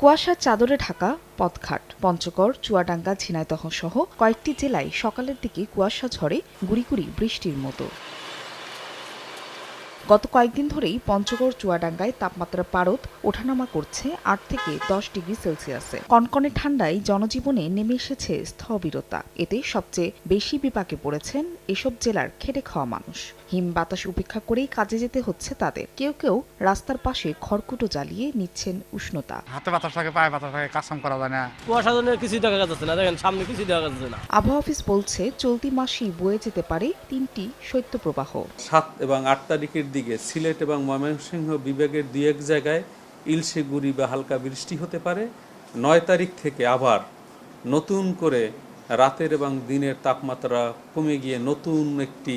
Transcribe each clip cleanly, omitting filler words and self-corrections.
কুয়াশার চাদরে ঢাকা পথঘাট, পঞ্চগড়, চুয়াডাঙ্গা, ঝিনাইদহ সহ কয়েকটি জেলায় সকালের দিকে কুয়াশা ঝরে গুঁড়ি গুঁড়ি বৃষ্টির মতো। গত কয়েকদিন ধরেই পঞ্চগড়, চুয়াডাঙ্গায় তাপমাত্রা পারদ ওঠানামা করছে ৮ থেকে ১০ ডিগ্রি সেলসিয়াসে। কনকনে ঠান্ডায় জনজীবনে নেমে এসেছে স্থবিরতা। এতে সবচেয়ে বেশি বিপাকে পড়েছেন এসব জেলার খেটে খাওয়া মানুষ। হিম বাতাস উপেক্ষা করেই কাজে যেতে হচ্ছে তাদের। কেউ কেউ রাস্তার পাশে খড়কুটো জ্বালিয়ে নিচ্ছেন উষ্ণতা। হাতে বাতাস থাকে, পায়ে বাতাস থাকে, কাজ করা যায় না। কুয়াশা জন্য কিছুই দেখা যাচ্ছে না, দেখেন সামনে কিছুই দেখা যাচ্ছে না। আবহাওয়া অফিস বলছে চলতি মাসেই বয়ে যেতে পারে ৩টি শৈত্যপ্রবাহ। ৭ এবং ৮ তারিখের দিকে সিলেট এবং ময়মনসিংহ বিভাগের ২-১ জায়গায় ইলশে গুঁড়ি বা হালকা বৃষ্টি হতে পারে। ৯ তারিখ থেকে আবার নতুন করে রাতের এবং দিনের তাপমাত্রা কমে গিয়ে নতুন একটি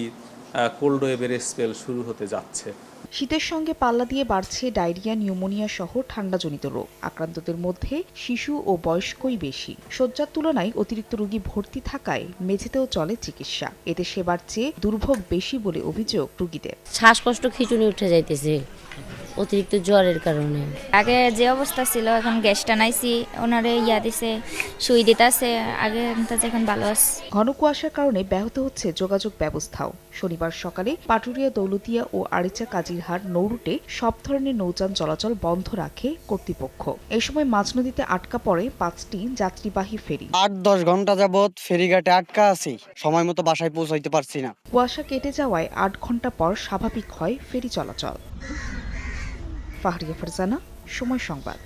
কোল্ড ওয়েভের স্পেল শুরু হতে যাচ্ছে। শীতের সঙ্গে পাল্লা দিয়ে বাড়ছে ডায়রিয়া, নিউমোনিয়া সহ ঠান্ডাজনিত রোগ। আক্রান্তদের মধ্যে শিশু ও বয়স্কই বেশি। শয্যার তুলনায় অতিরিক্ত রোগী ভর্তি থাকায় মেঝেতেও চলে চিকিৎসা। এতে সেবার চেয়ে দুর্ভোগ বেশি বলে অভিযোগ রোগীদের। শ্বাসকষ্ট, খিঁচুনি উঠে যাইতেছে অতিরিক্ত জ্বরের কারণে। আগে যে অবস্থা ছিল এখন গ্যাস টানাইছি, ওনারে দিছে, সুই দিতেছে, আগে এখন ভালো আছে। ঘন কুয়াশার কারণে ব্যাহত হচ্ছে যোগাযোগ ব্যবস্থাও। শনিবার সকালে পাটুরিয়া, দৌলতিয়া ও আরিচা কাজিরহাট নৌরুটে সব ধরনের নৌযান চলাচল বন্ধ রাখে কর্তৃপক্ষ। এই সময় মাঝনদীতে আটকা পড়ে ৫টি যাত্রীবাহী ফেরি। ৮-১০ ঘন্টা যাবৎ ফেরিঘাটে আটকা আছি, সময় মতো বাসায় পৌঁছাইতে পারছি না। কুয়াশা কেটে যাওয়ায় ৮ ঘন্টা পর স্বাভাবিক হয় ফেরি চলাচল। ফাহরিয়া ফারজানা, সময় সংবাদ।